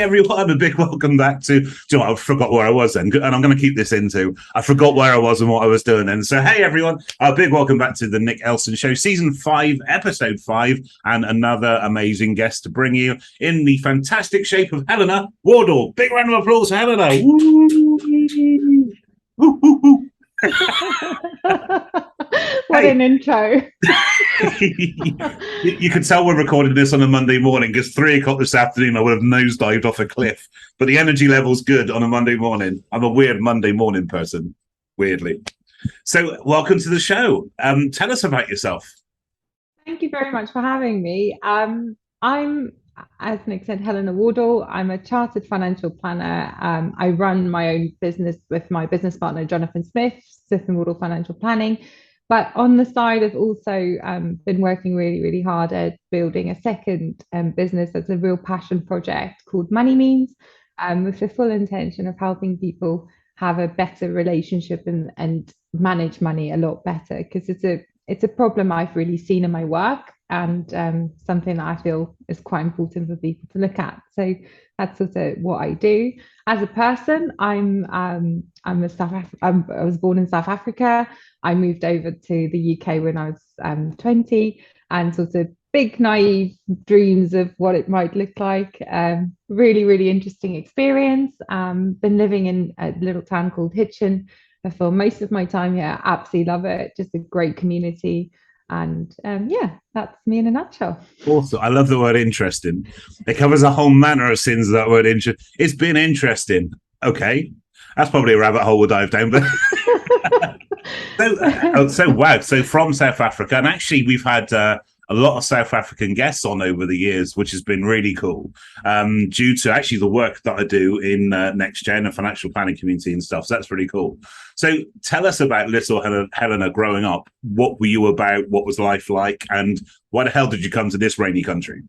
everyone, a big welcome back to I forgot where I was then, and I'm going to keep this into, I forgot where I was and what I was doing then. So, hey everyone, a big welcome back to the Nick Elston Show, Season 5, Episode 5, and another amazing guest to bring you in the fantastic shape of Helena Wardle. Big round of applause for Helena. Woo! Woo, woo, woo. What an intro. You can tell we're recording this on a Monday morning because 3 o'clock this afternoon I would have nosedived off a cliff, but the energy level's good on a Monday morning. I'm a weird Monday morning person, weirdly. So welcome to the show. Tell us about yourself. Thank you very much for having me. I'm, as Nick said, Helena Wardle. I'm a chartered financial planner. I run my own business with my business partner, Jonathan Smith, Wardle Financial Planning. But on the side, I've also been working really, really hard at building a second business that's a real passion project called Money Means, with the full intention of helping people have a better relationship and manage money a lot better, because it's a problem I've really seen in my work, and something that I feel is quite important for people to look at. So that's sort of what I do. As a person, I was born in South Africa. I moved over to the UK when I was 20, and sort of big naive dreams of what it might look like. Really, really interesting experience. Been living in a little town called Hitchin for most of my time here. Absolutely love it. Just a great community. And yeah, that's me in a nutshell. Also, I love the word interesting. It covers a whole manner of sins, that word interest. It's been interesting. Okay. That's probably a rabbit hole we'll dive down. But so wow. So from South Africa, and actually we've had a lot of South African guests on over the years, which has been really cool, due to actually the work that I do in Next Gen and financial planning community and stuff. So that's really cool. So tell us about little Helena growing up. What were you about? What was life like? And why the hell did you come to this rainy country?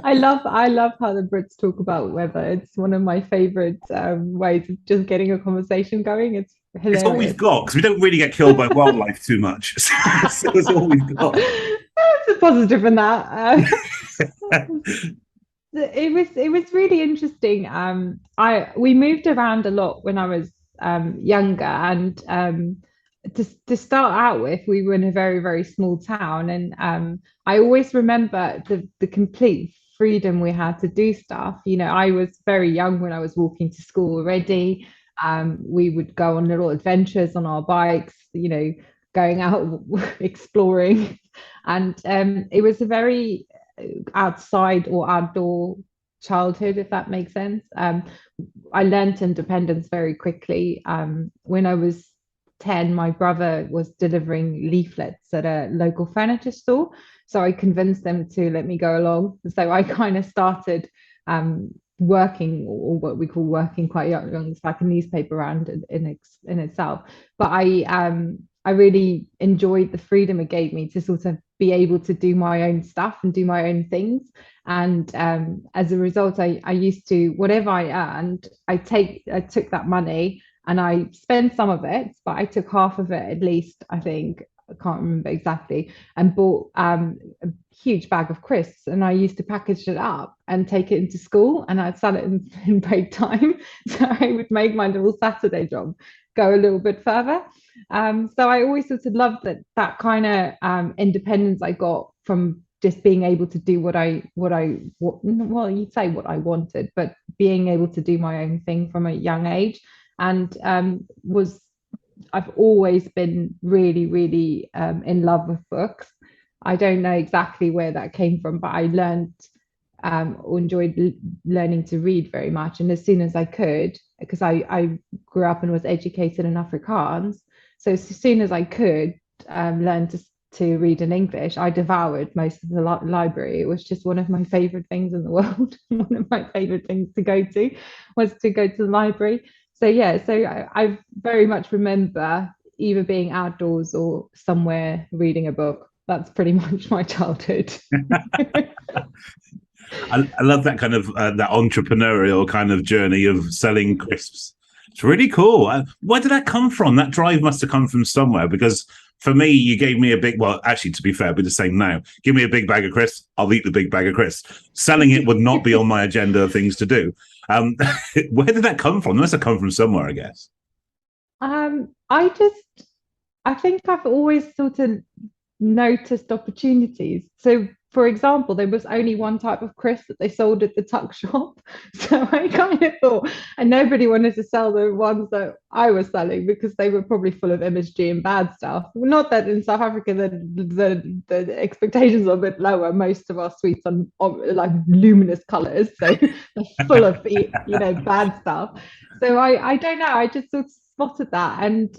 I love how the Brits talk about weather. It's one of my favorite ways of just getting a conversation going. It's hilarious. It's all we've got, because we don't really get killed by wildlife too much. So it's all we've got. There's a positive in that. It was really interesting. We moved around a lot when I was younger, and to start out with, we were in a very, very small town, and I always remember the complete freedom we had to do stuff. You know, I was very young when I was walking to school already. We would go on little adventures on our bikes, you know, going out exploring, and it was a very outside or outdoor childhood, if that makes sense. I learned independence very quickly. When I was 10, my brother was delivering leaflets at a local furniture store, so I convinced them to let me go along. So I kind of started working, or what we call working, quite young. It's like a newspaper round in itself. But I really enjoyed the freedom it gave me to sort of be able to do my own stuff and do my own things. And as a result, I used to, whatever I earned, I took that money and I spent some of it, but I took half of it at least, I think. I can't remember exactly, and bought a huge bag of crisps, and I used to package it up and take it into school, and I'd sell it in break time. So I would make my little Saturday job go a little bit further. So I always sort of loved that kind of independence I got from just being able to do what I you'd say what I wanted, but being able to do my own thing from a young age. And I've always been really, really in love with books. I don't know exactly where that came from, but I learned or enjoyed learning to read very much. And as soon as I could, because I grew up and was educated in Afrikaans, so as soon as I could learn to read in English, I devoured most of the library. It was just one of my favorite things in the world. One of my favorite things to go to was to go to the library. So yeah, so I very much remember either being outdoors or somewhere reading a book. That's pretty much my childhood. I love that kind of that entrepreneurial kind of journey of selling crisps. It's really cool. Where did that come from? That drive must have come from somewhere, because for me, you gave me a big, well, actually, to be fair, it'd be the same now. Give me a big bag of crisps, I'll eat the big bag of crisps. Selling it would not be on my agenda of things to do. Where did that come from? It must have come from somewhere, I guess. I just, I think I've always sort of noticed opportunities. So, for example, there was only one type of crisp that they sold at the tuck shop. So I kind of thought, and nobody wanted to sell the ones that I was selling because they were probably full of MSG and bad stuff. Well, not that in South Africa the expectations are a bit lower. Most of our sweets are like luminous colours, so they're full of bad stuff. So I don't know. I just sort of spotted that, and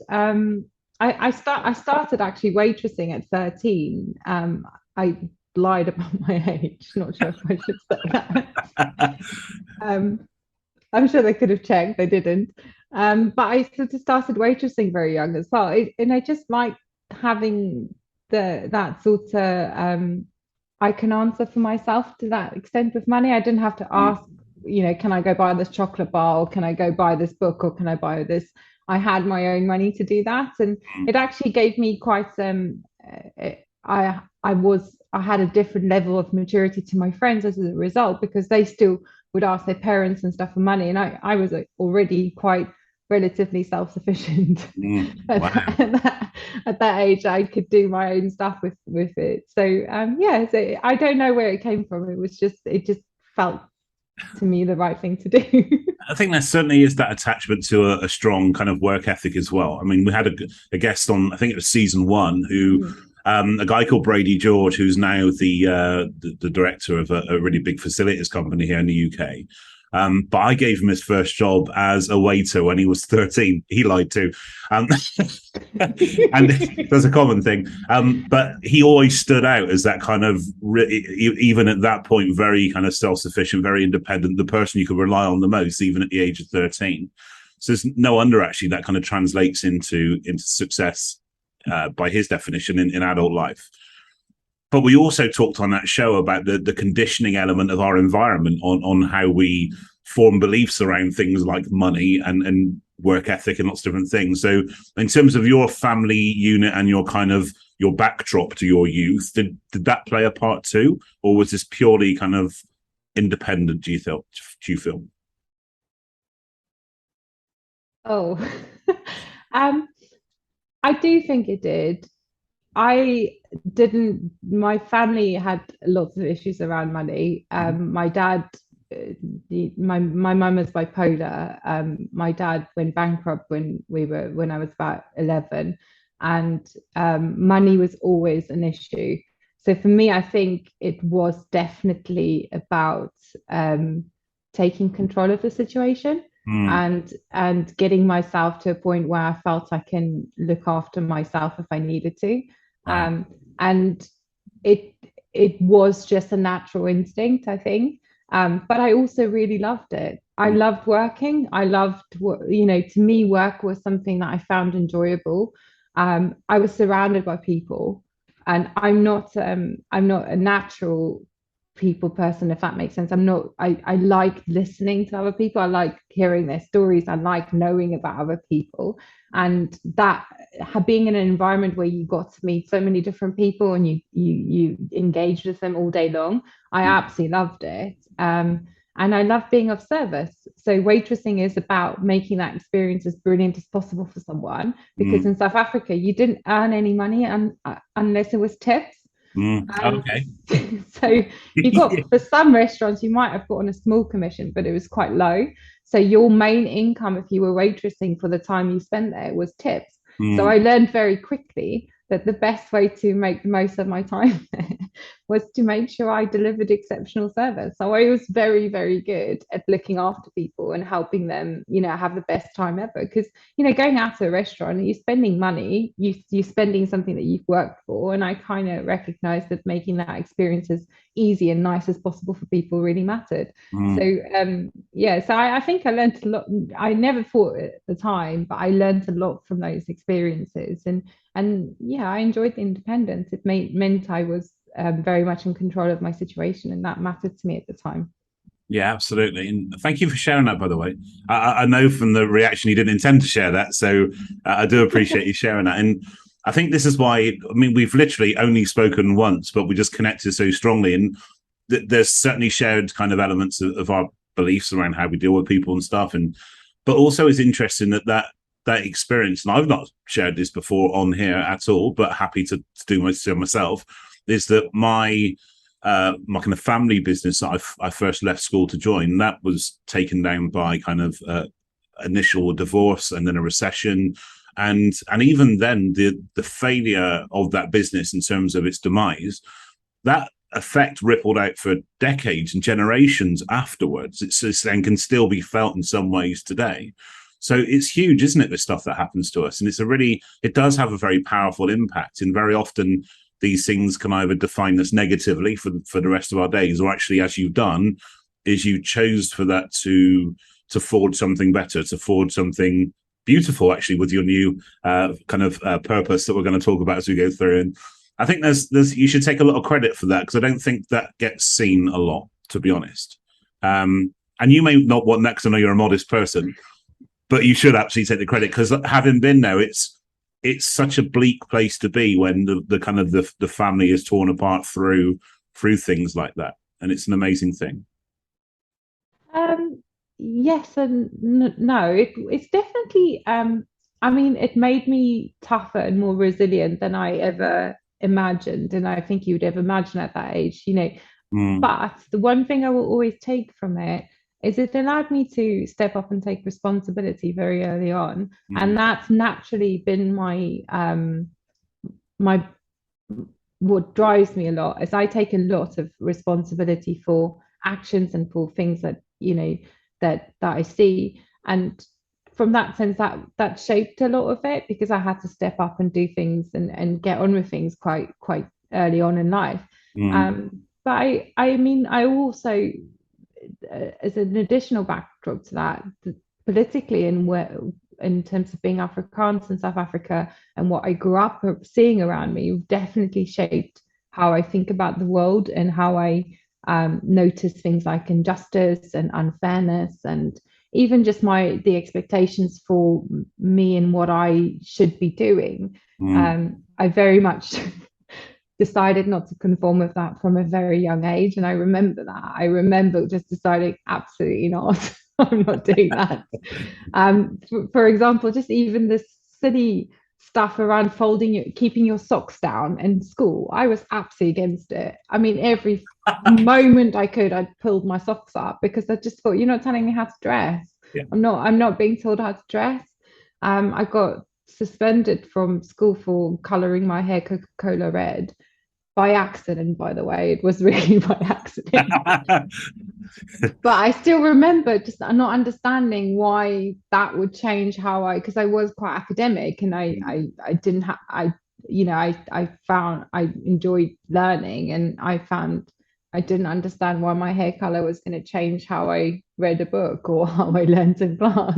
I started actually waitressing at 13. I lied about my age. Not sure if I should say that. I'm sure they could have checked. They didn't. But I sort of started waitressing very young as well. And I just like having that sort of I can answer for myself to that extent with money. I didn't have to ask, can I go buy this chocolate bar, or can I go buy this book, or can I buy this? I had my own money to do that, and it actually gave me quite I had a different level of maturity to my friends as a result, because they still would ask their parents and stuff for money, and I was already quite relatively self-sufficient. At that age, I could do my own stuff with it. So so I don't know where it came from. It just felt to me the right thing to do. I think there certainly is that attachment to a strong kind of work ethic as well. I mean, we had a guest on, I think it was season 1, who a guy called Brady George, who's now the director of a really big facilities company here in the UK. But I gave him his first job as a waiter when he was 13. He lied too. And that's a common thing. But he always stood out as that kind of, even at that point, very kind of self-sufficient, very independent, the person you could rely on the most, even at the age of 13. So it's no wonder, actually, that kind of translates into success by his definition in adult life. But we also talked on that show about the conditioning element of our environment on how we form beliefs around things like money and work ethic and lots of different things. So in terms of your family unit and your kind of your backdrop to your youth, did that play a part too? Or was this purely kind of independent, do you feel? Oh, I do think it did. My family had lots of issues around money. My dad, my mum was bipolar. My dad went bankrupt when I was about 11, and money was always an issue. So for me, I think it was definitely about taking control of the situation. And getting myself to a point where I felt I can look after myself if I needed to. And it was just a natural instinct, I think. But I also really loved it. I loved working. I loved, to me, work was something that I found enjoyable. I was surrounded by people, and I'm not a natural people person, if that makes sense. I like listening to other people. I like hearing their stories. I like knowing about other people, and that being in an environment where you got to meet so many different people and you engaged with them all day long, I absolutely loved it. And I love being of service. So waitressing is about making that experience as brilliant as possible for someone, because in South Africa you didn't earn any money unless it was tips. Okay. So you got, for some restaurants you might have gotten a small commission, but it was quite low. So your main income, if you were waitressing for the time you spent there, was tips. So I learned very quickly that the best way to make the most of my time was to make sure I delivered exceptional service. So I was very, very good at looking after people and helping them, have the best time ever. Because, going out to a restaurant, you're spending money, you're spending something that you've worked for. And I kind of recognized that making that experience as easy and nice as possible for people really mattered. So so I think I learned a lot. I never thought at the time, but I learned a lot from those experiences. And yeah, I enjoyed the independence. It meant I was very much in control of my situation, and that mattered to me at the time. Yeah, absolutely. And thank you for sharing that, by the way. I know from the reaction you didn't intend to share that, so I do appreciate you sharing that. And I think this is why, I mean, we've literally only spoken once, but we just connected so strongly. And there's certainly shared kind of elements of our beliefs around how we deal with people and stuff. But also it's interesting that experience, and I've not shared this before on here at all, but happy to do myself, is that my kind of family business that I first left school to join, that was taken down by kind of initial divorce and then a recession. And even then, the failure of that business in terms of its demise, that effect rippled out for decades and generations afterwards. And can still be felt in some ways today. So it's huge, isn't it? The stuff that happens to us, and it does have a very powerful impact. And very often, these things can either define us negatively for the rest of our days, or actually, as you've done, is you chose for that to forge something better, to forge something beautiful, actually, with your new purpose that we're going to talk about as we go through. And I think you should take a lot of credit for that, because I don't think that gets seen a lot, to be honest. And you may not want that, because I know you're a modest person, but you should absolutely take the credit, because having been there, it's such a bleak place to be when the family is torn apart through things like that, and it's an amazing thing. Yes and no. It's definitely. I mean, it made me tougher and more resilient than I ever imagined, and I think you would ever imagine at that age, you know. But the one thing I will always take from it is it allowed me to step up and take responsibility very early on, and that's naturally been my what drives me a lot. Is I take a lot of responsibility for actions and for things that, you know, that I see, and from that sense, that shaped a lot of it, because I had to step up and do things and get on with things quite early on in life. But I mean, I also, as an additional backdrop to that, politically, and where in terms of being Afrikaans in South Africa and what I grew up seeing around me, definitely shaped how I think about the world and how I notice things like injustice and unfairness, and even just the expectations for me and what I should be doing. I very much decided not to conform with that from a very young age, and I remember that. I remember just deciding absolutely not. I'm not doing that. For example, just even this silly stuff around keeping your socks down in school, I was absolutely against it. I mean, every moment I could, I pulled my socks up, because I just thought, you're not telling me how to dress. Yeah. I'm not being told how to dress. I got suspended from school for coloring my hair Coca-Cola red, by accident, by the way. It was really by accident. But I still remember just not understanding why that would change how because I was quite academic, and I didn't have, I found I enjoyed learning, and I found I didn't understand why my hair color was going to change how I read a book or how I learned in class.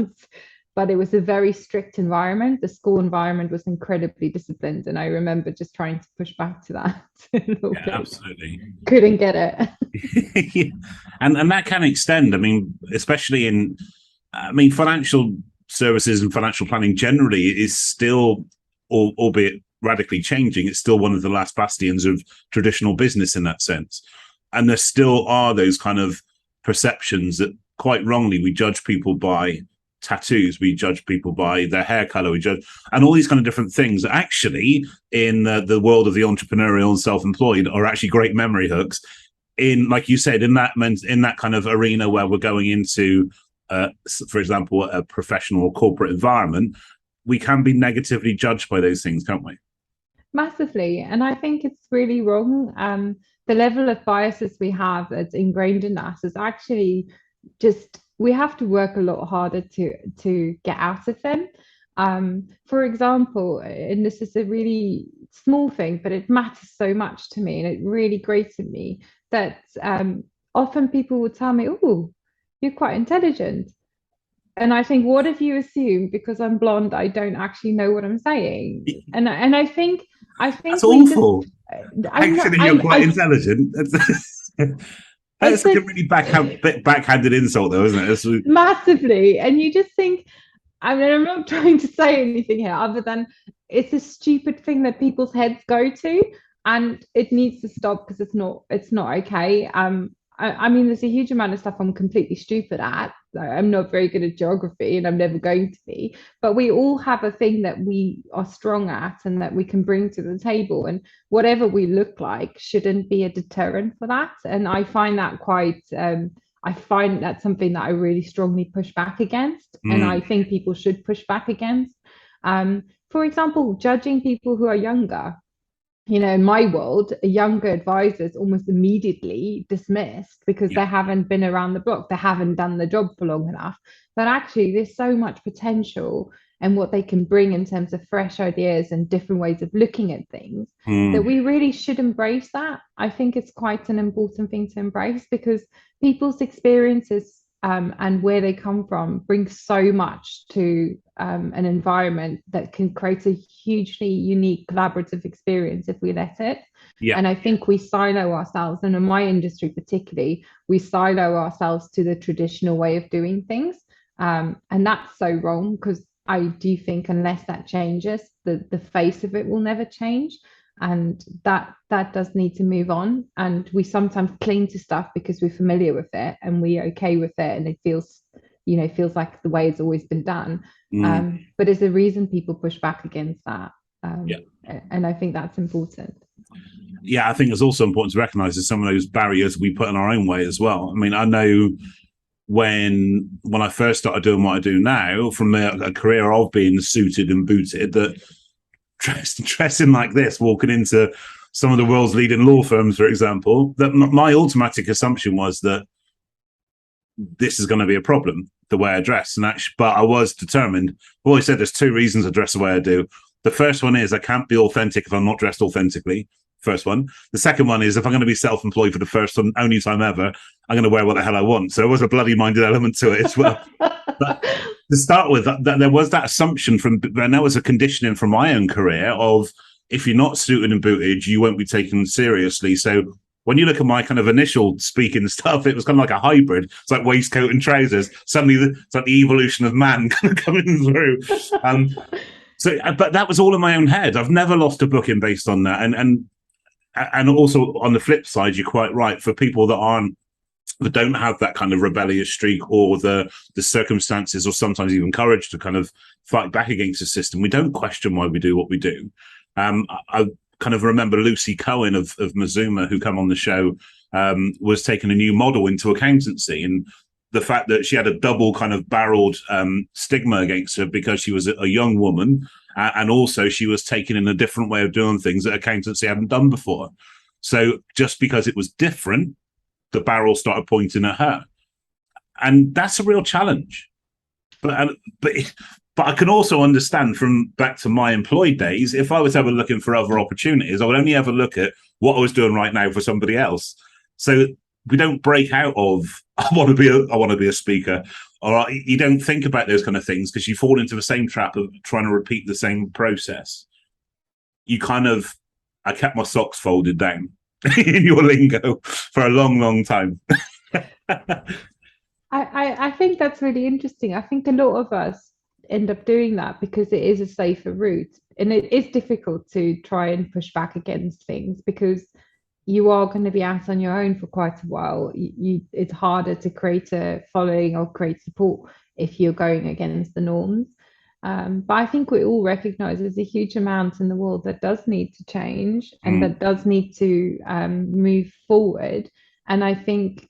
But it was a very strict environment. The school environment was incredibly disciplined, and I remember just trying to push back to that. Absolutely. Couldn't get it. Yeah. And that can extend. I mean, especially financial services and financial planning generally is still, albeit radically changing, it's still one of the last bastions of traditional business in that sense. And there still are those kind of perceptions that, quite wrongly, we judge people by tattoos, we judge people by their hair color, and all these kind of different things that actually, in the world of the entrepreneurial and self-employed, are actually great memory hooks. In, like you said, in that kind of arena where we're going into, for example, a professional or corporate environment, we can be negatively judged by those things, can't we? Massively, and I think it's really wrong. The level of biases we have that's ingrained in us is actually just, we have to work a lot harder to get out of them. For example, and this is a really small thing, but it matters so much to me, and it really grated me that often people would tell me, "Oh, you're quite intelligent," and I think, what if you assume because I'm blonde, I don't actually know what I'm saying? And I think that's awful. Actually, you're quite intelligent. That's like a really backhanded insult, though, isn't it? Massively. And you just think, I mean, I'm not trying to say anything here other than it's a stupid thing that people's heads go to, and it needs to stop because it's not okay. I mean, there's a huge amount of stuff I'm completely stupid at. Like, I'm not very good at geography, and I'm never going to be. But we all have a thing that we are strong at and that we can bring to the table. And whatever we look like shouldn't be a deterrent for that. And I find that quite. I find that's something that I really strongly push back against, and I think people should push back against. For example, judging people who are younger. In my world, a younger advisor is almost immediately dismissed because they haven't been around the block, they haven't done the job for long enough. But actually, there's so much potential and what they can bring in terms of fresh ideas and different ways of looking at things that we really should embrace that. I think it's quite an important thing to embrace because people's experiences and where they come from bring so much to an environment that can create a hugely unique collaborative experience if we let it. And I think we silo ourselves, and in my industry particularly, we silo ourselves to the traditional way of doing things. And that's so wrong, because I do think unless that changes, the face of it will never change. And that does need to move on. And we sometimes cling to stuff because we're familiar with it and we're okay with it, and it feels like the way it's always been done. But there's a reason people push back against that. And I think that's important. I think it's also important to recognize that some of those barriers we put in our own way as well. I mean, I know when I first started doing what I do now, from a career of being suited and booted, that dressing like this, walking into some of the world's leading law firms, for example, that my automatic assumption was that this is going to be a problem, the way I dress. And actually, but I was determined. I've always said there's two reasons I dress the way I do. The first one is I can't be authentic if I'm not dressed authentically. First one. The second one is if I'm going to be self-employed for the first and only time ever, I'm going to wear what the hell I want. So there was a bloody minded element to it as well. But to start with, that there was that assumption and that was a conditioning from my own career of if you're not suited and booted, you won't be taken seriously. So when you look at my kind of initial speaking stuff, it was kind of like a hybrid. It's like waistcoat and trousers. Suddenly, it's like the evolution of man kind of coming through. But that was all in my own head. I've never lost a booking based on that. And also on the flip side, you're quite right. For people that don't have that kind of rebellious streak or the circumstances or sometimes even courage to kind of fight back against the system, we don't question why we do what we do. I kind of remember Lucy Cohen of Mazuma, who come on the show, was taking a new model into accountancy, and the fact that she had a double kind of barreled stigma against her because she was a young woman, and also she was taking in a different way of doing things that accountancy hadn't done before. So just because it was different, the barrel started pointing at her, and that's a real challenge. But I can also understand from back to my employed days, if I was ever looking for other opportunities, I would only ever look at what I was doing right now for somebody else. So we don't break out of I want to be a speaker, or you don't think about those kind of things because you fall into the same trap of trying to repeat the same process. I kept my socks folded down in your lingo for a long, long time. I think that's really interesting. I think a lot of us end up doing that because it is a safer route, and it is difficult to try and push back against things because you are going to be out on your own for quite a while. It's harder to create a following or create support if you're going against the norms. But I think we all recognize there's a huge amount in the world that does need to change and that does need to move forward. And I think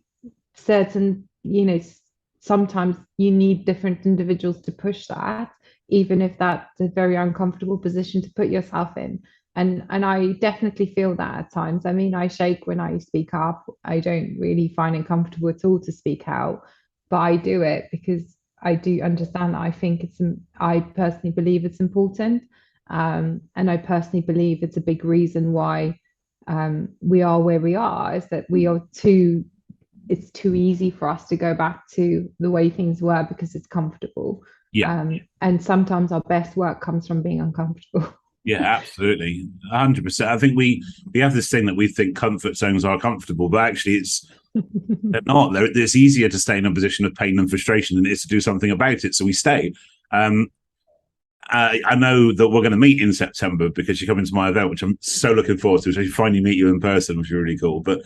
sometimes you need different individuals to push that, even if that's a very uncomfortable position to put yourself in. And I definitely feel that at times. I mean, I shake when I speak up. I don't really find it comfortable at all to speak out, but I do it because I do understand that I personally believe it's important. And I personally believe it's a big reason why we are where we are, is that it's too easy for us to go back to the way things were because it's comfortable. And sometimes our best work comes from being uncomfortable. Yeah, absolutely. 100%. I think we have this thing that we think comfort zones are comfortable, but actually they're not. It's easier to stay in a position of pain and frustration than it is to do something about it. So we stay. And I know that we're going to meet in September because you're coming to my event, which I'm so looking forward to. So I finally meet you in person, which is really cool. But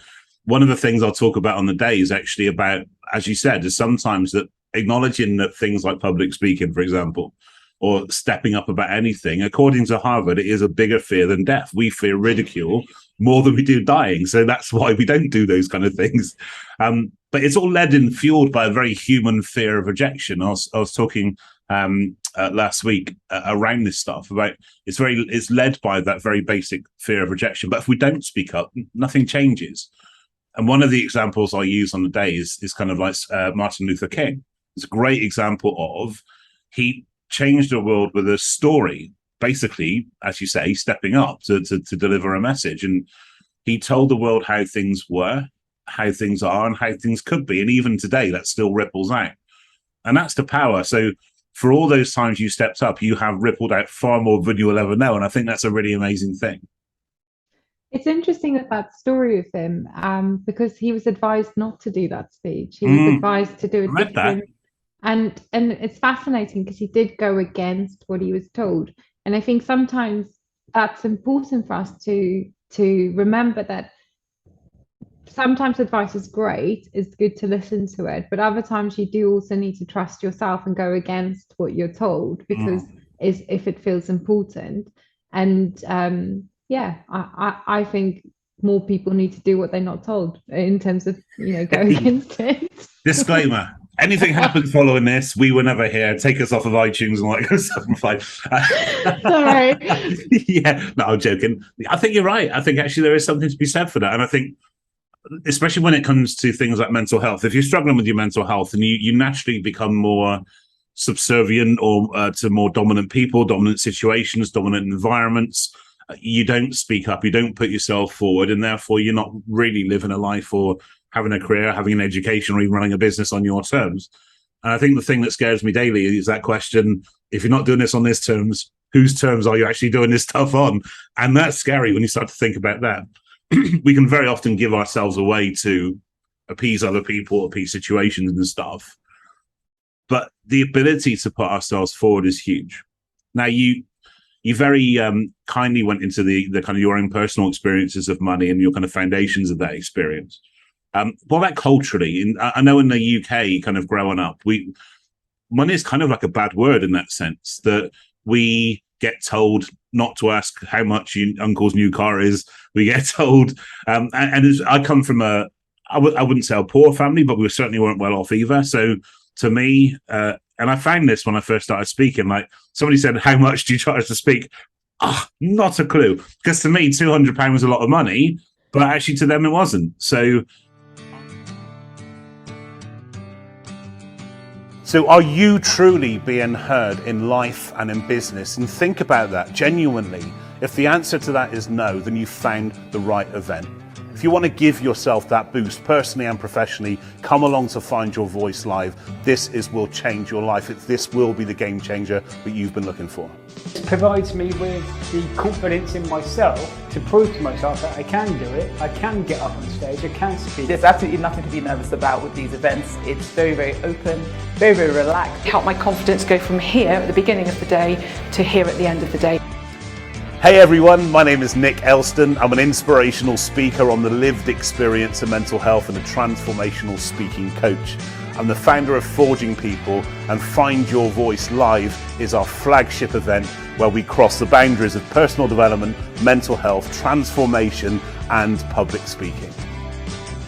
one of the things I'll talk about on the day is actually about, as you said, is sometimes that acknowledging that things like public speaking, for example, or stepping up about anything, according to Harvard, it is a bigger fear than death. We fear ridicule more than we do dying. So that's why we don't do those kind of things. But it's all led and fueled by a very human fear of rejection. I was talking last week around this stuff about it's led by that very basic fear of rejection. But if we don't speak up, nothing changes. And one of the examples I use on the day is kind of like Martin Luther King. It's a great example of he changed the world with a story, basically, as you say, stepping up to deliver a message. And he told the world how things were, how things are, and how things could be. And even today, that still ripples out. And that's the power. So for all those times you stepped up, you have rippled out far more than you will ever know. And I think that's a really amazing thing. It's interesting about the story of him, because he was advised not to do that speech. He was advised to do it different. And it's fascinating because he did go against what he was told. And I think sometimes that's important for us to remember that sometimes advice is great, it's good to listen to it, but other times you do also need to trust yourself and go against what you're told, because if it feels important. And I think more people need to do what they're not told in terms of, go against it. Disclaimer. Anything happens following this, we were never here. Take us off of iTunes and all that kind of stuff. Sorry. Yeah, no, I'm joking. I think you're right. I think actually there is something to be said for that. And I think, especially when it comes to things like mental health, if you're struggling with your mental health and you naturally become more subservient or to more dominant people, dominant situations, dominant environments, you don't speak up, you don't put yourself forward, and therefore you're not really living a life or having a career, having an education, or even running a business on your terms. And I think the thing that scares me daily is that question, if you're not doing this on this terms, whose terms are you actually doing this stuff on? And that's scary when you start to think about that. We can very often give ourselves away to appease other people, appease situations and stuff. But the ability to put ourselves forward is huge. Now, you very kindly went into the kind of your own personal experiences of money and your kind of foundations of that experience. What about culturally? I know in the UK, kind of growing up, money is kind of like a bad word in that sense, that we get told not to ask how much your uncle's new car is. We get told, and I come from I wouldn't say a poor family, but we certainly weren't well off either. So to me, and I found this when I first started speaking, like somebody said, how much do you charge to speak? Not a clue. Because to me, £200 was a lot of money, but actually to them it wasn't. So are you truly being heard in life and in business? And think about that genuinely. If the answer to that is no, then you've found the right event. If you want to give yourself that boost personally and professionally, come along to Find Your Voice Live. This will change your life. This will be the game changer that you've been looking for. It provides me with the confidence in myself to prove to myself that I can do it, I can get up on stage, I can speak. There's absolutely nothing to be nervous about with these events. It's very, very open, very, very relaxed. Help my confidence go from here at the beginning of the day to here at the end of the day. Hey everyone, my name is Nick Elston. I'm an inspirational speaker on the lived experience of mental health and a transformational speaking coach. I'm the founder of Forging People, and Find Your Voice Live is our flagship event where we cross the boundaries of personal development, mental health, transformation, and public speaking.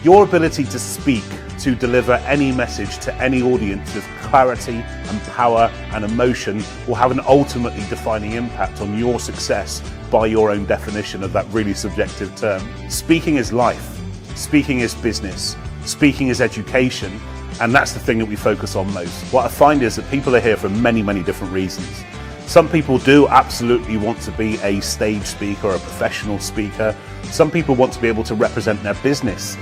Your ability to speak, to deliver any message to any audience with clarity and power and emotion will have an ultimately defining impact on your success by your own definition of that really subjective term. Speaking is life, speaking is business, speaking is education, and that's the thing that we focus on most. What I find is that people are here for many, many different reasons. Some people do absolutely want to be a stage speaker or a professional speaker. Some people want to be able to represent their business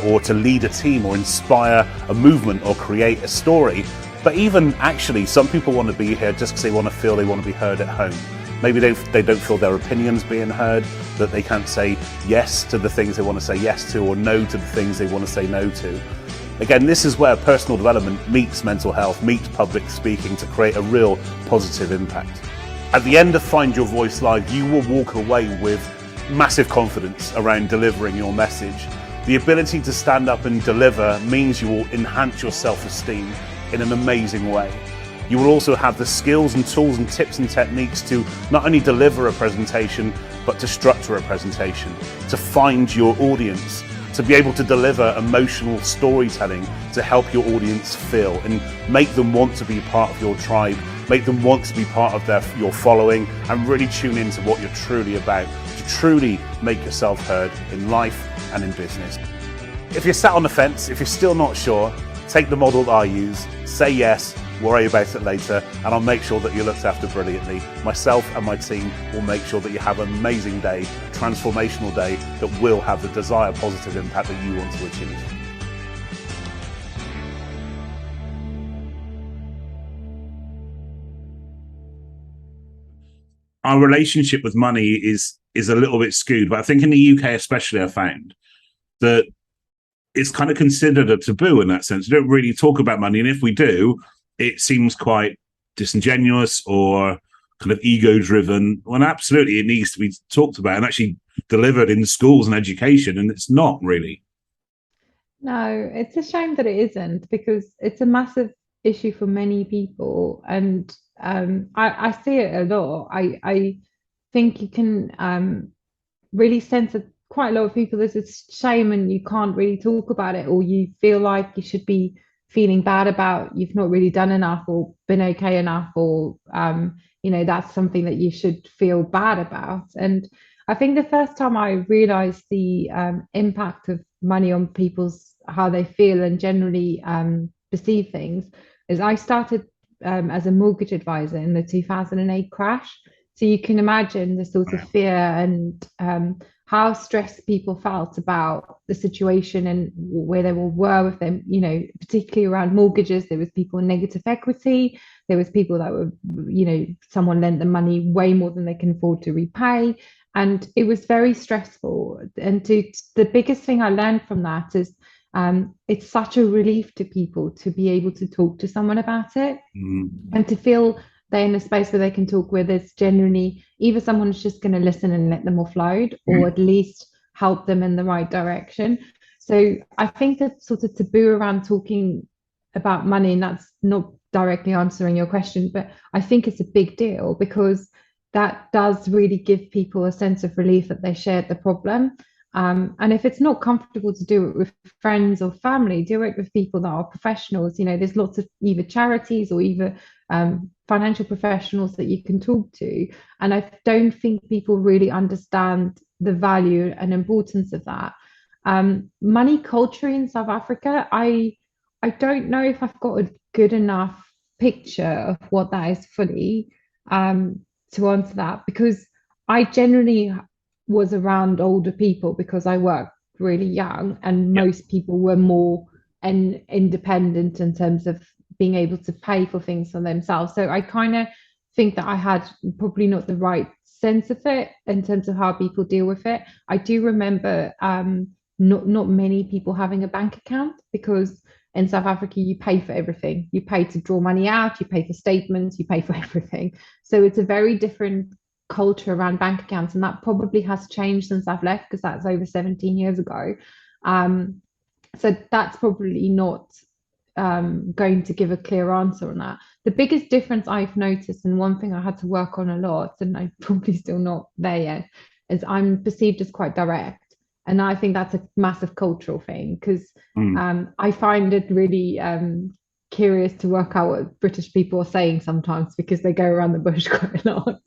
or to lead a team or inspire a movement or create a story. But even actually, some people want to be here just because they want to be heard at home. Maybe they don't feel their opinions being heard, that they can't say yes to the things they want to say yes to or no to the things they want to say no to. Again, this is where personal development meets mental health, meets public speaking to create a real positive impact. At the end of Find Your Voice Live, you will walk away with massive confidence around delivering your message. The ability to stand up and deliver means you will enhance your self-esteem in an amazing way. You will also have the skills and tools and tips and techniques to not only deliver a presentation, but to structure a presentation, to find your audience, to be able to deliver emotional storytelling to help your audience feel and make them want to be part of your tribe, make them want to be part of your following, and really tune into what you're truly about, to truly make yourself heard in life and in business. If you're sat on the fence, if you're still not sure, take the model that I use, say yes, worry about it later, and I'll make sure that you're looked after brilliantly. Myself and my team will make sure that you have an amazing day, transformational day that will have the desired positive impact that you want to achieve. Our relationship with money is a little bit skewed, but I think in the UK especially, I found that it's kind of considered a taboo in that sense. We don't really talk about money, and if we do, it seems quite disingenuous or kind of ego-driven, when absolutely it needs to be talked about and actually delivered in schools and education, and it's not really. No, it's a shame that it isn't, because it's a massive issue for many people, and I see it a lot. I think you can really sense that quite a lot of people, there's this shame and you can't really talk about it, or you feel like you should be feeling bad about you've not really done enough or been okay enough, or that's something that you should feel bad about. And I think the first time I realized the impact of money on people's how they feel and generally perceive things is I started as a mortgage advisor in the 2008 crash. So you can imagine the sort of fear and how stressed people felt about the situation and where they were with them, particularly around mortgages. There was people in negative equity. There was people that were, someone lent them money way more than they can afford to repay. And it was very stressful. And the biggest thing I learned from that is it's such a relief to people to be able to talk to someone about it and to feel they're in a space where they can talk, where there's generally either someone's just going to listen and let them offload, or at least help them in the right direction. So I think that sort of taboo around talking about money, and that's not directly answering your question, but I think it's a big deal, because that does really give people a sense of relief that they shared the problem. And if it's not comfortable to do it with friends or family, do it with people that are professionals. There's lots of either charities or either financial professionals that you can talk to. And I don't think people really understand the value and importance of that. Money culture in South Africa, I don't know if I've got a good enough picture of what that is fully to answer that, because I generally was around older people because I worked really young, and most people were more independent in terms of being able to pay for things for themselves. So I kind of think that I had probably not the right sense of it in terms of how people deal with it. I do remember not many people having a bank account, because in South Africa you pay for everything. You pay to draw money out, you pay for statements, you pay for everything. So it's a very different culture around bank accounts, and that probably has changed since I've left, because that's over 17 years ago. So that's probably not going to give a clear answer on that. The biggest difference I've noticed, and one thing I had to work on a lot, and I'm probably still not there yet, is I'm perceived as quite direct. And I think that's a massive cultural thing, because I find it really curious to work out what British people are saying sometimes, because they go around the bush quite a lot.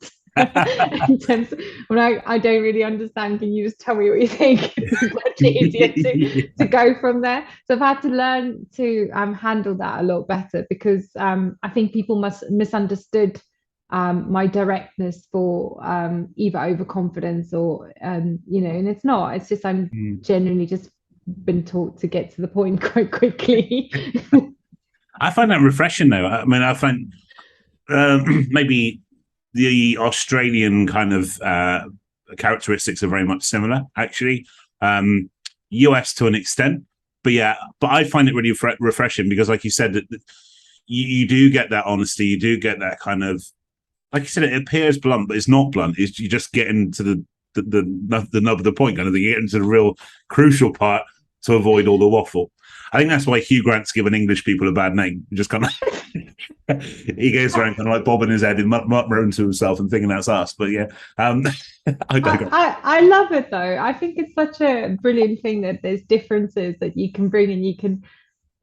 In terms of, when I don't really understand, can you just tell me what you think? It's much easier to go from there. So I've had to learn to handle that a lot better, because I think people must misunderstood my directness for either overconfidence or and it's not. It's just I'm genuinely just been taught to get to the point quite quickly. I find that refreshing, though. I mean, I find maybe the Australian kind of characteristics are very much similar, actually. US to an extent, but I find it really refreshing, because, like you said, that you do get that honesty, you do get that kind of like you said, it appears blunt, but it's not blunt. It's you just get into the nub of the point, kind of thing. You get into the real crucial part to avoid all the waffle. I think that's why Hugh Grant's given English people a bad name. Just kind of he goes around kind of like bobbing his head and muttering to himself and thinking that's us. But yeah, I love it though. I think it's such a brilliant thing that there's differences that you can bring, and you can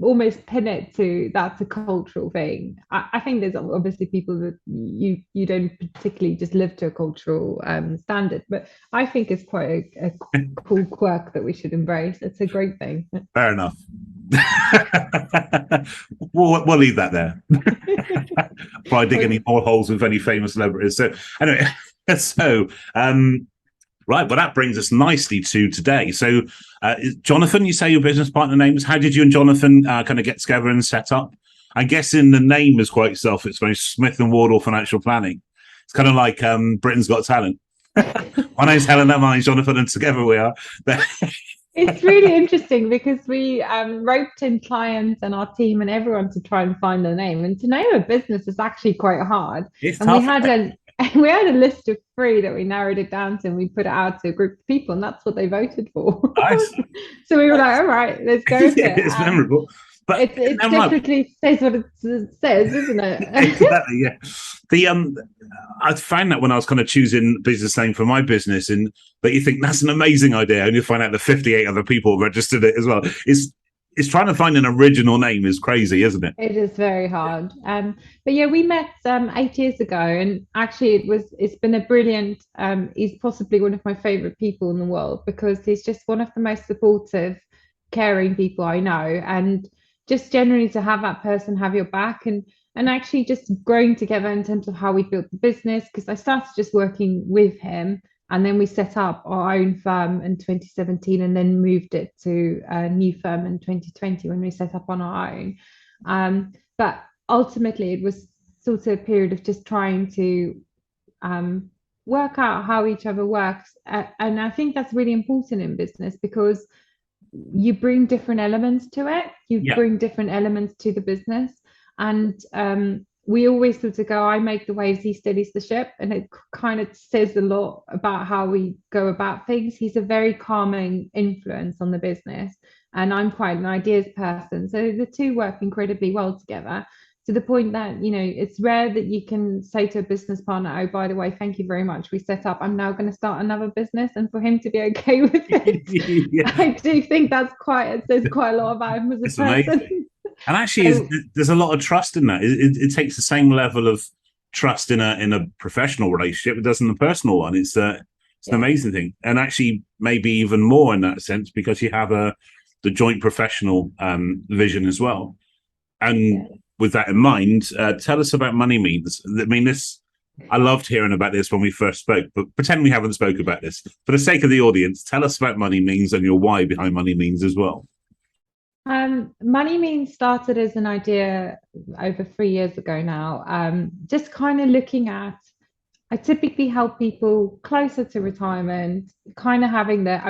almost pin it to that's a cultural thing. I think there's obviously people that you don't particularly just live to a cultural standard, but I think it's quite a cool quirk that we should embrace. It's a great thing. Fair enough. we'll leave that there. Before I dig any more holes with any famous celebrities. So anyway, right, well, that brings us nicely to today. So, Jonathan, you say your business partner name is. How did you and Jonathan kind of get together and set up? I guess in the name is quite self-explanatory. Smith and Wardle Financial Planning. It's kind of like Britain's Got Talent. My name's Helena, my name's Jonathan, and together we are. It's really interesting because we roped in clients and our team and everyone to try and find a name. And to name a business is actually quite hard. It's and tough. we had a list of 3 that we narrowed it down to, and we put it out to a group of people, and that's what they voted for. Nice. So we were like, all right, let's go with it. It's memorable. But it typically says what it says, isn't it? Exactly, yeah. I found that when I was kind of choosing business name for my business, and that you think that's an amazing idea, and you find out that 58 other people registered it as well. It's trying to find an original name is crazy, isn't it? It is very hard. But yeah, we met 8 years ago, and actually it's been a brilliant. He's possibly one of my favorite people in the world because he's just one of the most supportive, caring people I know, and just generally to have that person have your back, and actually just growing together in terms of how we built the business, because I started just working with him, and then we set up our own firm in 2017 and then moved it to a new firm in 2020 when we set up on our own. But ultimately it was sort of a period of just trying to work out how each other works, and I think that's really important in business because you bring different elements to it. Bring different elements to the business, and we always sort of go, I make the waves, he steadies the ship, and it kind of says a lot about how we go about things. He's a very calming influence on the business, and I'm quite an ideas person, so the two work incredibly well together, to the point that, it's rare that you can say to a business partner, oh, by the way, thank you very much, we set up, I'm now going to start another business, and for him to be okay with it. Yeah. I do think it says quite a lot about him as a person. Amazing. And actually, there's a lot of trust in that. It takes the same level of trust in a professional relationship it does in a personal one. It's an amazing thing, and actually maybe even more in that sense because you have the joint professional vision as well. And with that in mind, tell us about Money Means. I mean, I loved hearing about this when we first spoke, but pretend we haven't spoke about this. For the sake of the audience, tell us about Money Means and your why behind Money Means as well. Money Means started as an idea over 3 years ago now, just kind of looking at, I typically help people closer to retirement, kind of having their,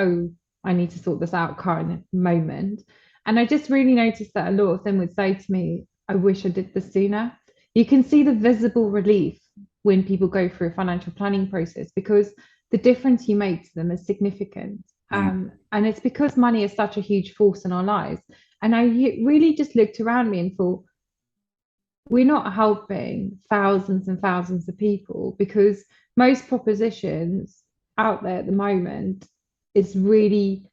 I need to sort this out kind of moment. And I just really noticed that a lot of them would say to me, I wish I did this sooner. You can see the visible relief when people go through a financial planning process because the difference you make to them is significant. And it's because money is such a huge force in our lives. And I really just looked around me and thought, we're not helping thousands and thousands of people because most propositions out there at the moment is really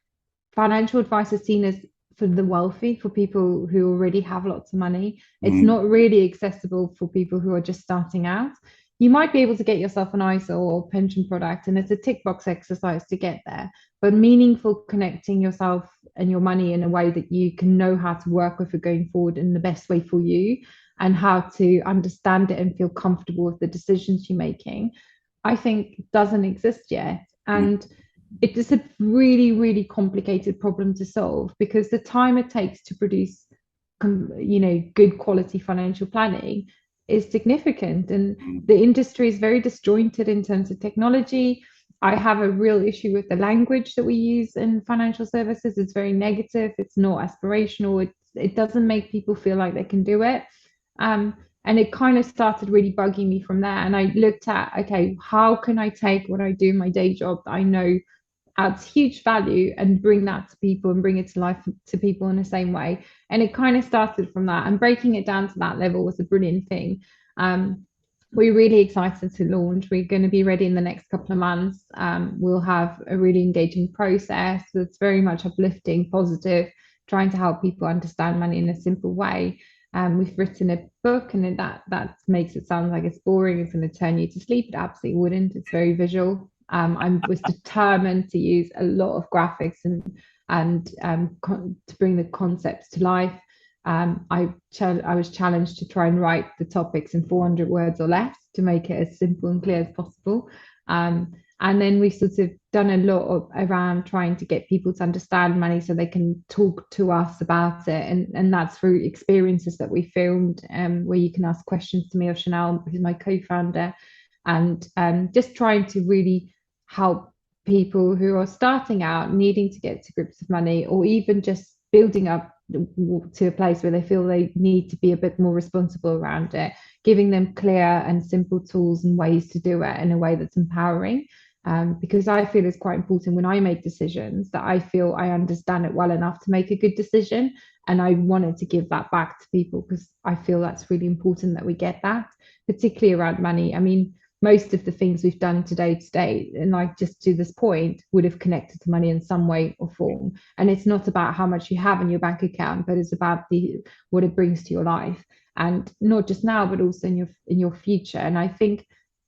financial advice is seen as for the wealthy, for people who already have lots of money. It's not really accessible for people who are just starting out. You might be able to get yourself an ISA or pension product, and it's a tick box exercise to get there, but meaningful connecting yourself and your money in a way that you can know how to work with it going forward in the best way for you and how to understand it and feel comfortable with the decisions you're making, I think doesn't exist yet. And it is a really, really complicated problem to solve because the time it takes to produce, good quality financial planning is significant, and the industry is very disjointed in terms of technology. I have a real issue with the language that we use in financial services. It's very negative. It's not aspirational. It doesn't make people feel like they can do it. And And it kind of started really bugging me from there. And I looked at, okay, how can I take what I do in my day job that I know adds huge value and bring that to people and bring it to life to people in the same way. And it kind of started from that, and breaking it down to that level was a brilliant thing. We're really excited to launch. We're going to be ready in the next couple of months. We'll have a really engaging process that's very much uplifting, positive, trying to help people understand money in a simple way. We've written a book, and that makes it sound like it's boring, it's going to turn you to sleep. It absolutely wouldn't. It's very visual. I was determined to use a lot of graphics and to bring the concepts to life. I was challenged to try and write the topics in 400 words or less to make it as simple and clear as possible. And then we've sort of done a lot around trying to get people to understand money so they can talk to us about it. And that's through experiences that we filmed, where you can ask questions to me or Chanel, who's my co-founder, and just trying to really help people who are starting out, needing to get to grips with money, or even just building up to a place where they feel they need to be a bit more responsible around it, giving them clear and simple tools and ways to do it in a way that's empowering. Because I feel it's quite important when I make decisions that I feel I understand it well enough to make a good decision. And I wanted to give that back to people because I feel that's really important that we get that, particularly around money. I mean, most of the things we've done today, and like just to this point, would have connected to money in some way or form. And it's not about how much you have in your bank account, but it's about what it brings to your life, and not just now, but also in your future. And I think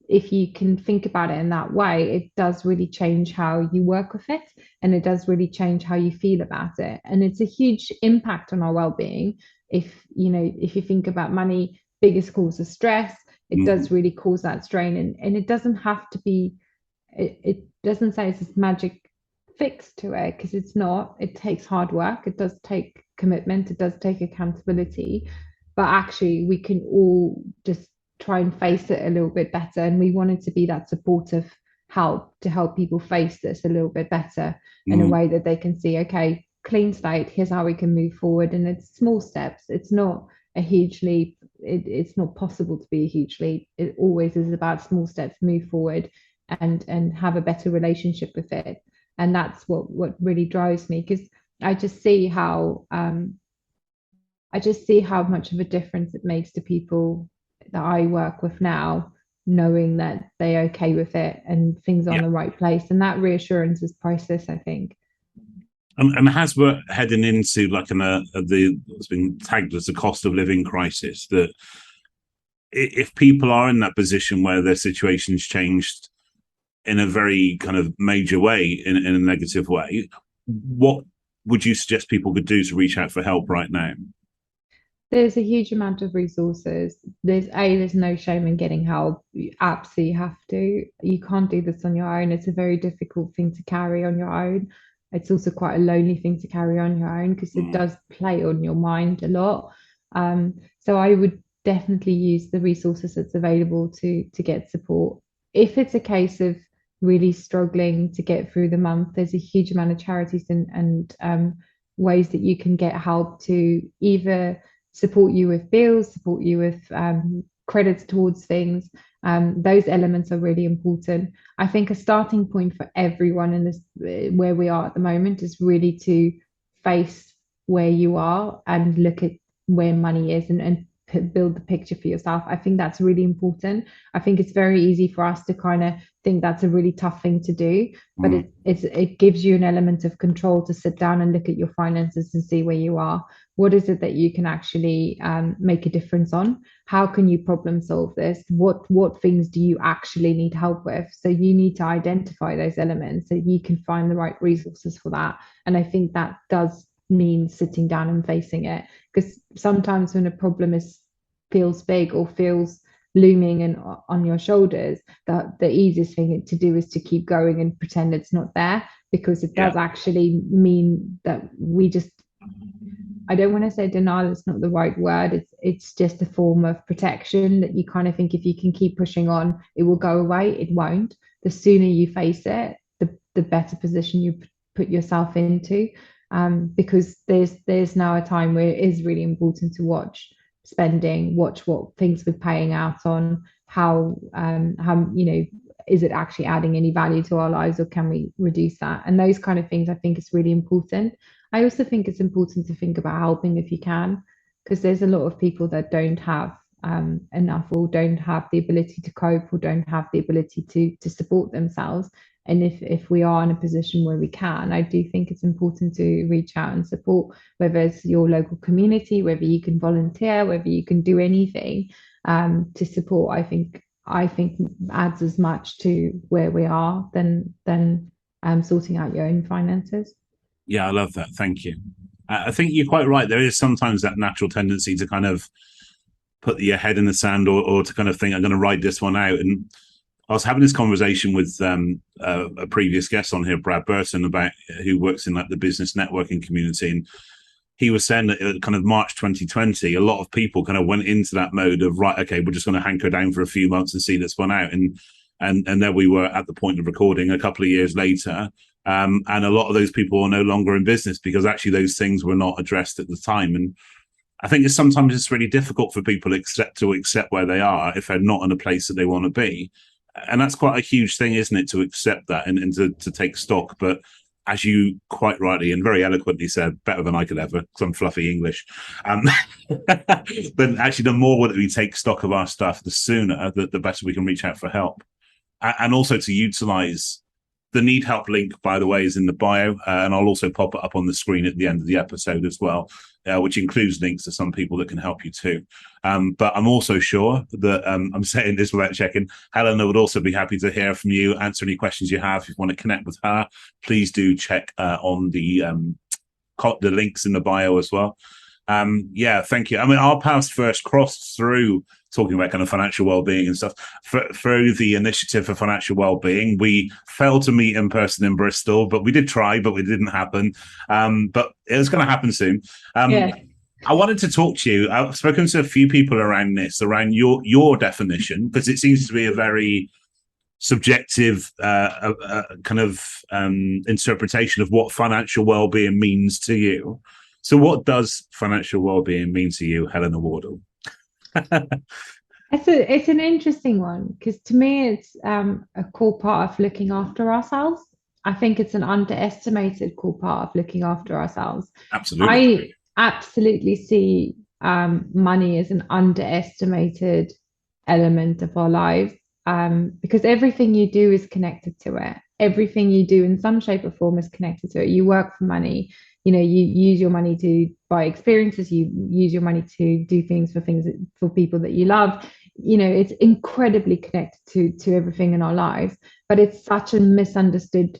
if you can think about it in that way, it does really change how you work with it, and it does really change how you feel about it. And it's a huge impact on our well-being. If you think about money, biggest cause of stress, it does really cause that strain, and it doesn't have to be, it doesn't say it's this magic fix to it, because it's not. It takes hard work, it does take commitment, it does take accountability, but actually we can all just try and face it a little bit better. And we wanted to be that supportive help to help people face this a little bit better in a way that they can see, okay, clean slate, here's how we can move forward. And it's small steps, it's not a huge leap. It's not possible to be a huge leap. It always is about small steps, move forward and have a better relationship with it. And that's what really drives me, because I just see how much of a difference it makes to people that I work with now, knowing that they're okay with it and things are in the right place. And that reassurance is priceless, I think. And as we're heading into like what's been tagged as the cost of living crisis, that if people are in that position where their situation's changed in a very kind of major way, in a negative way, what would you suggest people could do to reach out for help right now? There's a huge amount of resources. There's no shame in getting help. You absolutely have to. You can't do this on your own. It's a very difficult thing to carry on your own. It's also quite a lonely thing to carry on your own, because it does play on your mind a lot. So I would definitely use the resources that's available to get support. If it's a case of really struggling to get through the month, there's a huge amount of charities and ways that you can get help to either support you with bills, support you with credits towards things. Those elements are really important. I think a starting point for everyone in this, where we are at the moment, is really to face where you are and look at where money is and build the picture for yourself. I think that's really important. I think it's very easy for us to kind of think that's a really tough thing to do, but it gives you an element of control to sit down and look at your finances and see where you are. What is it that you can actually make a difference on? How can you problem solve this? What things do you actually need help with? So you need to identify those elements so you can find the right resources for that. And I think that does mean sitting down and facing it, because sometimes when a problem feels big or feels looming and on your shoulders, the easiest thing to do is to keep going and pretend it's not there, because it does actually mean that we just, I don't want to say denial, it's not the right word, it's just a form of protection that you kind of think if you can keep pushing on it will go away. It won't. The sooner you face it, the better position you put yourself into, because there's now a time where it is really important to watch spending, watch what things we're paying out on, how is it actually adding any value to our lives, or can we reduce that? And those kind of things I think is really important. I also think it's important to think about helping if you can, because there's a lot of people that don't have enough, or don't have the ability to cope, or don't have the ability to support themselves. And if we are in a position where we can, I do think it's important to reach out and support, whether it's your local community, whether you can volunteer, whether you can do anything to support. I think adds as much to where we are than sorting out your own finances. Yeah, I love that. Thank you. I think you're quite right. There is sometimes that natural tendency to kind of put your head in the sand, or to kind of think, I'm going to ride this one out. And I was having this conversation with a previous guest on here, Brad Burton, about who works in like the business networking community. And he was saying that at kind of March 2020, a lot of people kind of went into that mode of, right, okay, we're just going to hanker down for a few months and see this one out. And there we were at the point of recording a couple of years later. And a lot of those people are no longer in business because actually those things were not addressed at the time. And I think sometimes it's really difficult for people to accept where they are if they're not in a place that they want to be. And that's quite a huge thing, isn't it, to accept that and to take stock. But as you quite rightly and very eloquently said, better than I could ever, some fluffy English, but actually the more that we take stock of our stuff, the sooner, the better we can reach out for help. And also to utilize the Need Help link, by the way, is in the bio, and I'll also pop it up on the screen at the end of the episode as well, which includes links to some people that can help you too. But I'm also sure that I'm saying this without checking, Helena would also be happy to hear from you, answer any questions you have. If you want to connect with her, please do check on the links in the bio as well. Yeah, thank you. I mean, our paths first crossed through talking about kind of financial well-being and stuff through the Initiative for Financial Wellbeing. We failed to meet in person in Bristol, but we did try, but it didn't happen. But it's going to happen soon. Yeah. I wanted to talk to you. I've spoken to a few people around your definition, because it seems to be a very subjective kind of interpretation of what financial well-being means to you. So what does financial well-being mean to you, Helena Wardle? It's an interesting one, because to me it's a core part of looking after ourselves. I think it's an underestimated core part of looking after ourselves. Absolutely. I absolutely see money as an underestimated element of our lives, because everything you do is connected to it. Everything you do in some shape or form is connected to it. You work for money. You use your money to buy experiences, you use your money to do things for people that you love. It's incredibly connected to everything in our lives, but it's such a misunderstood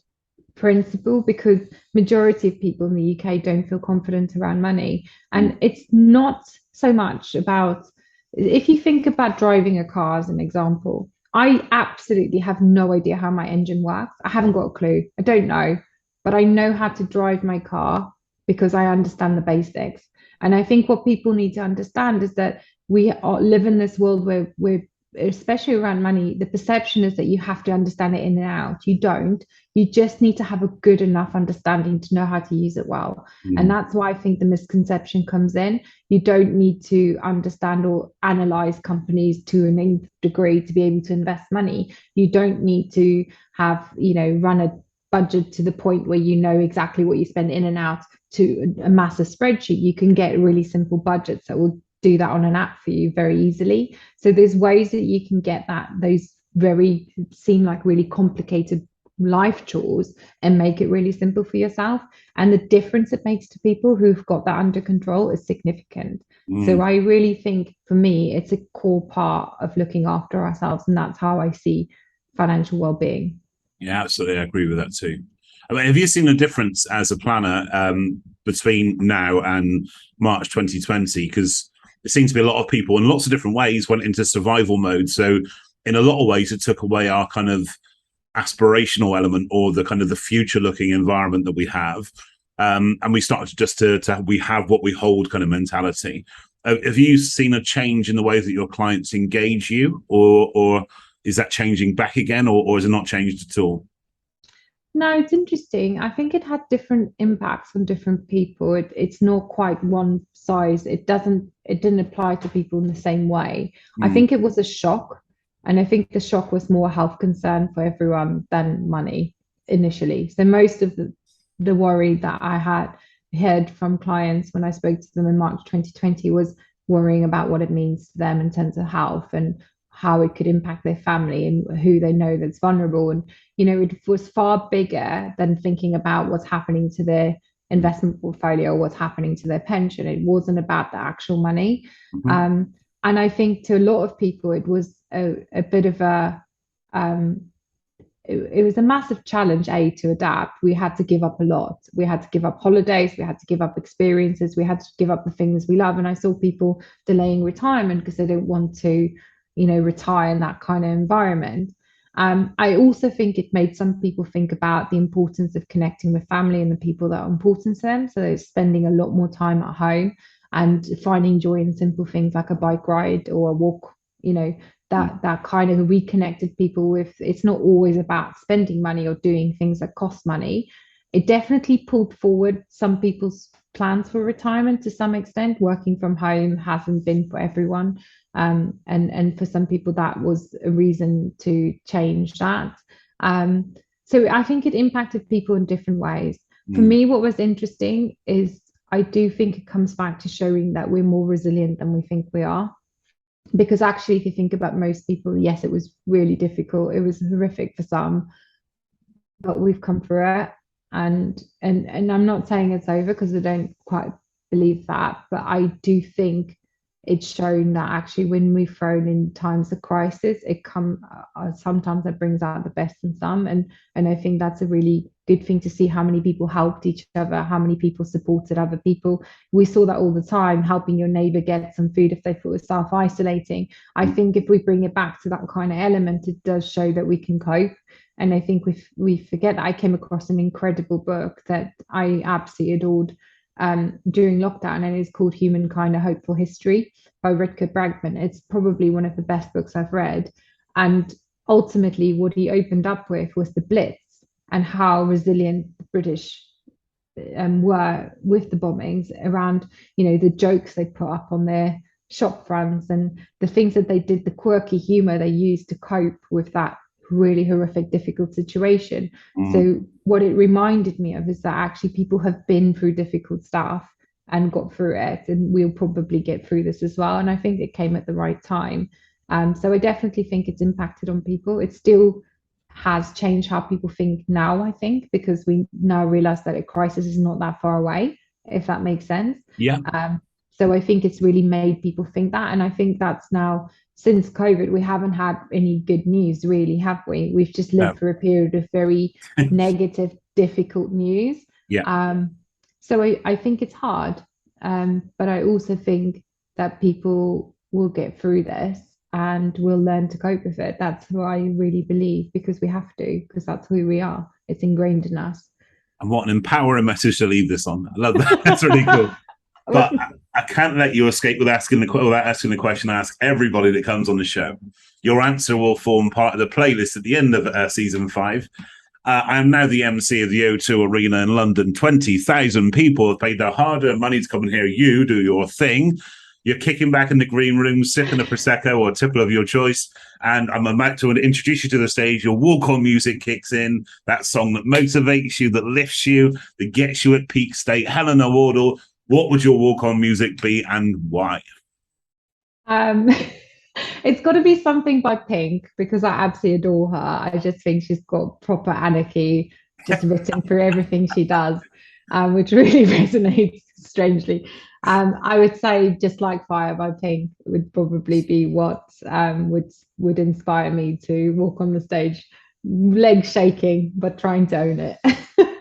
principle, because majority of people in the UK don't feel confident around money. And it's not so much about, if you think about driving a car as an example, I absolutely have no idea how my engine works. I haven't got a clue. I don't know. But I know how to drive my car because I understand the basics. And I think what people need to understand is that we live in this world where we're, especially around money, the perception is that you have to understand it in and out. You don't. You just need to have a good enough understanding to know how to use it well. And that's why I think the misconception comes in. You don't need to understand or analyze companies to an nth degree to be able to invest money. You don't need to have, run a budget to the point where you know exactly what you spend in and out to a massive spreadsheet. You can get really simple budgets that will do that on an app for you very easily. So there's ways that you can get those seem like really complicated life chores and make it really simple for yourself. And the difference it makes to people who've got that under control is significant. So I really think, for me, it's a core part of looking after ourselves, and that's how I see financial well-being. Yeah, absolutely. I agree with that too. I mean, have you seen a difference as a planner between now and March 2020? Because it seems to be a lot of people in lots of different ways went into survival mode. So in a lot of ways, it took away our kind of aspirational element, or the kind of the future looking environment that we have. And we started to we have what we hold kind of mentality. Have you seen a change in the way that your clients engage you, or is that changing back again, or is it not changed at all? No, it's interesting. I think it had different impacts on different people. It's not quite one size. It didn't apply to people in the same way. I think it was a shock, and I think the shock was more a health concern for everyone than money initially. So most of the worry that I had heard from clients when I spoke to them in March 2020 was worrying about what it means to them in terms of health and how it could impact their family and who they know that's vulnerable. And, it was far bigger than thinking about what's happening to their investment portfolio or what's happening to their pension. It wasn't about the actual money. And I think to a lot of people, it was a bit of it was a massive challenge, to adapt. We had to give up a lot. We had to give up holidays. We had to give up experiences. We had to give up the things we love. And I saw people delaying retirement because they don't want to, retire in that kind of environment. I also think it made some people think about the importance of connecting with family and the people that are important to them. So they're spending a lot more time at home and finding joy in simple things like a bike ride or a walk, that kind of reconnected people with. It's not always about spending money or doing things that cost money. It definitely pulled forward some people's plans for retirement to some extent. Working from home hasn't been for everyone. And for some people that was a reason to change that. So I think it impacted people in different ways. For me, what was interesting is I do think it comes back to showing that we're more resilient than we think we are. Because actually, if you think about most people, yes, it was really difficult. It was horrific for some, but we've come through it. And I'm not saying it's over because I don't quite believe that, but I do think it's shown that actually when we're thrown in times of crisis, sometimes it brings out the best in some. And I think that's a really good thing to see how many people helped each other, how many people supported other people. We saw that all the time, helping your neighbor get some food if they thought it was self-isolating. I think if we bring it back to that kind of element, it does show that we can cope. And I think we forget that. I came across an incredible book that I absolutely adored during lockdown, and it's called Humankind: A Hopeful History by Rutger Bregman. It's probably one of the best books I've read. And ultimately what he opened up with was the Blitz and how resilient the British were with the bombings around, the jokes they put up on their shop fronts and the things that they did, the quirky humor they used to cope with that really horrific, difficult situation. So what it reminded me of is that actually people have been through difficult stuff and got through it, and we'll probably get through this as well. And I think it came at the right time. So I definitely think it's impacted on people. It still has changed how people think now, I think, because we now realize that a crisis is not that far away, if that makes sense. So I think it's really made people think that. And I think that's now, since COVID, we haven't had any good news, really, have we? We've just lived through a period of very negative, difficult news. So I think it's hard. But I also think that people will get through this and will learn to cope with it. That's what I really believe, because we have to, because that's who we are. It's ingrained in us. And what an empowering message to leave this on. I love that. That's really cool. But I can't let you escape without asking the question I ask everybody that comes on the show. Your answer will form part of the playlist at the end of season 5. I am now the MC of the O2 Arena in London. 20,000 people have paid their hard-earned money to come and hear you do your thing. You're kicking back in the green room, sipping a Prosecco or a tipple of your choice, and I'm about to introduce you to the stage. Your walk-on music kicks in, that song that motivates you, that lifts you, that gets you at peak state. Helena Wardle, what would your walk-on music be and why? It's got to be something by Pink, because I absolutely adore her. I just think she's got proper anarchy just written through everything she does, which really resonates strangely. I would say Just Like Fire by Pink would probably be what would inspire me to walk on the stage, legs shaking, but trying to own it.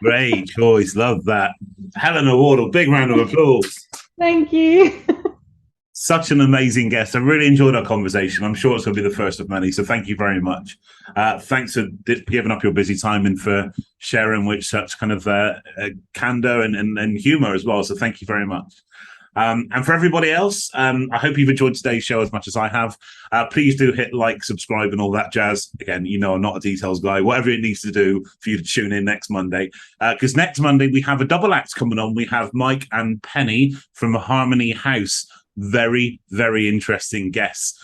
Great choice. Love that. Helena Wardle, big round of applause. Thank you. Such an amazing guest. I really enjoyed our conversation. I'm sure it's going to be the first of many. So thank you very much. Thanks for giving up your busy time and for sharing with such kind of candor and humor as well. So thank you very much. And for everybody else, I hope you've enjoyed today's show as much as I have. Please do hit like, subscribe, and all that jazz. Again, you know I'm not a details guy. Whatever it needs to do for you to tune in next Monday. Because next Monday, we have a double act coming on. We have Mike and Penny from Harmony House. Very, very interesting guests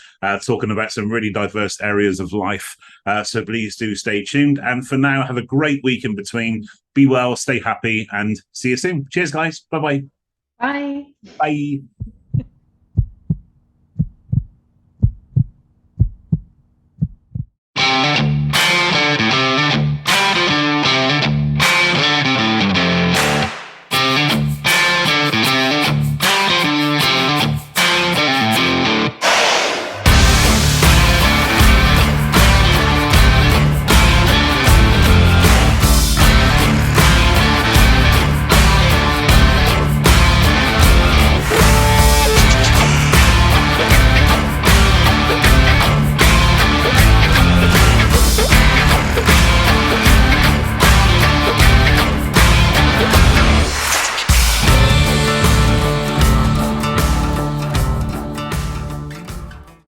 talking about some really diverse areas of life. So please do stay tuned. And for now, have a great week in between. Be well, stay happy, and see you soon. Cheers, guys. Bye-bye. Bye. Bye.